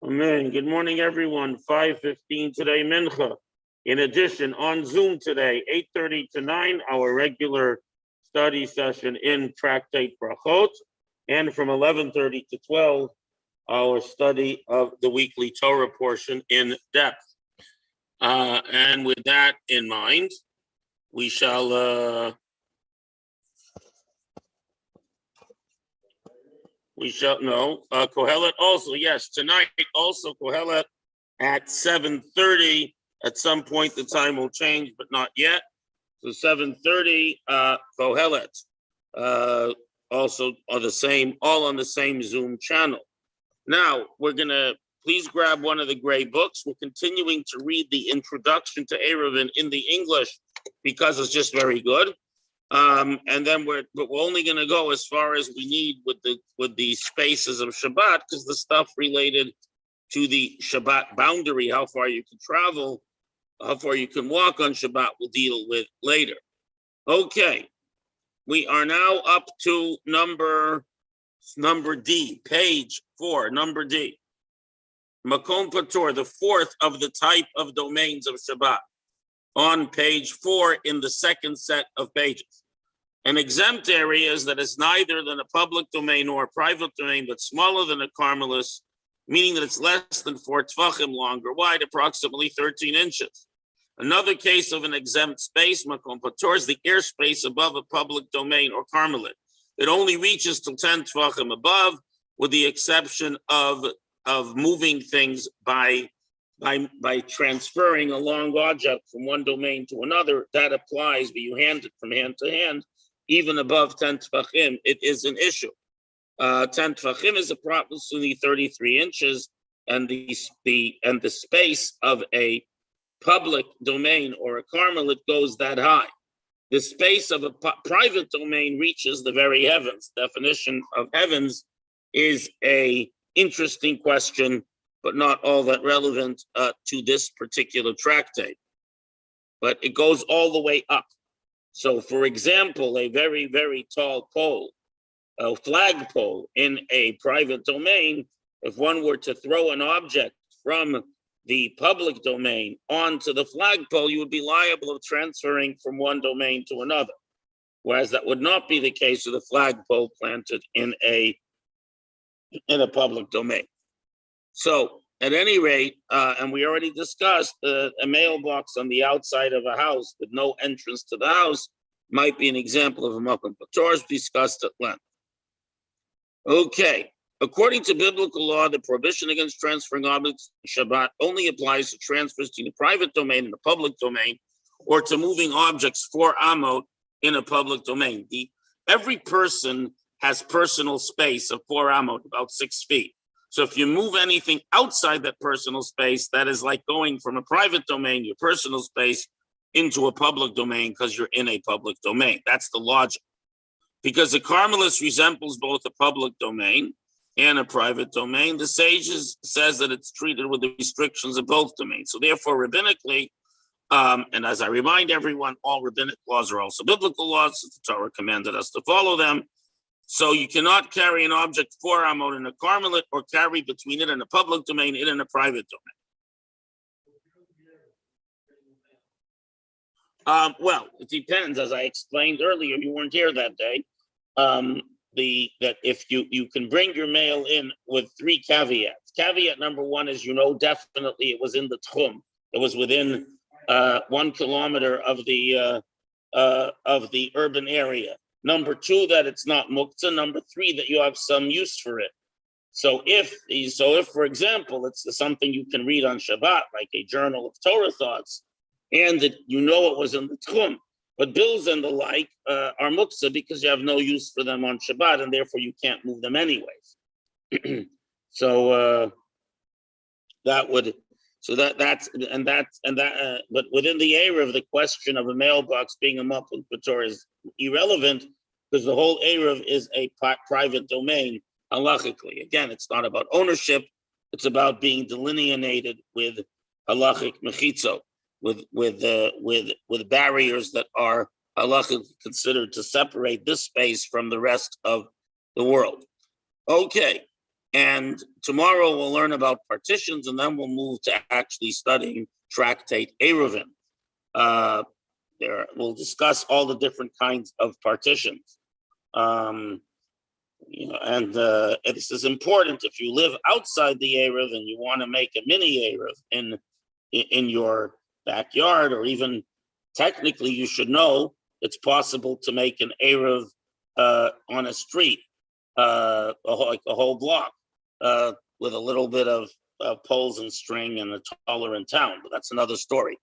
Amen. Good morning, everyone. 5:15 today, Mincha. In addition, on Zoom today, 8:30 to 9, our regular study session in Tractate Brachot, and from 11:30 to 12, our study of the weekly Torah portion in depth. And with that in mind, we shall know Kohelet also. Yes, tonight also Kohelet at 7:30. At some point, the time will change, but not yet. So 7:30, Kohelet. Also are the same, all on the same Zoom channel. Now we're gonna please grab one of the gray books. We're continuing to read the introduction to Eruvin in the English because it's just very good. And then we're only going to go as far as we need with the spaces of Shabbat, because the stuff related to the Shabbat boundary, how far you can travel, how far you can walk on Shabbat, we'll deal with later. Okay, we are now up to number D, page 4, number D. Makom Patur, the fourth of the type of domains of Shabbat, on page 4 in the second set of pages. An exempt area is that it's neither than a public domain nor a private domain, but smaller than a carmelis, meaning that it's less than 4 tvachim long or wide, approximately 13 inches. Another case of an exempt space, Makom Patur, is the airspace above a public domain or carmelit. It only reaches to 10 tvachim above, with the exception of moving things by transferring a long object from one domain to another. That applies, but you hand it from hand to hand. Even above 10 tvachim, it is an issue. 10 tvachim is approximately 33 inches, and the space of a public domain or a carmelit goes that high. The space of a private domain reaches the very heavens. Definition of heavens is a interesting question, but not all that relevant to this particular tractate. But it goes all the way up. So, for example, a very, very tall pole, a flagpole in a private domain, if one were to throw an object from the public domain onto the flagpole, you would be liable of transferring from one domain to another. Whereas that would not be the case with a flagpole planted in a public domain. So, at any rate, and we already discussed, a mailbox on the outside of a house with no entrance to the house might be an example of a Makom Patur, discussed at length. Okay, according to biblical law, the prohibition against transferring objects in Shabbat only applies to transfers to the private domain and the public domain, or to moving objects 4 amot in a public domain. Every person has personal space of 4 amot, about 6 feet. So if you move anything outside that personal space, that is like going from a private domain, your personal space, into a public domain because you're in a public domain. That's the logic. Because the carmelis resembles both a public domain and a private domain, the sages says that it's treated with the restrictions of both domains. So therefore, rabbinically, and as I remind everyone, all rabbinic laws are also biblical laws. The Torah commanded us to follow them. So you cannot carry an object 4 amot in a carmelit, or carry between it and a public domain, it in a private domain. Well, it depends. As I explained earlier, you weren't here that day. That if you can bring your mail in with 3 caveats. Caveat number 1 is, definitely it was in the tchum. It was within 1 kilometer of the urban area. Number 2, that it's not muktzah. Number 3, that you have some use for it. So if, for example, it's something you can read on Shabbat, like a journal of Torah thoughts, and that it was in the tchum, but bills and the like are muktzah because you have no use for them on Shabbat, and therefore you can't move them anyways. But within the Erev, the question of a mailbox being a Makom Patur is irrelevant, because the whole Erev is a private domain halachically. Again, it's not about ownership; it's about being delineated with halachic mechitzo, with barriers that are halachically considered to separate this space from the rest of the world. Okay, And tomorrow we'll learn about partitions, and then we'll move to actually studying tractate Eruvin. We'll discuss all the different kinds of partitions. And this is important if you live outside the Eruv and you want to make a mini Eruv in your backyard, or even technically you should know it's possible to make an Eruv on a street, like a whole block, with a little bit of poles and string and a tolerant town, but that's another story.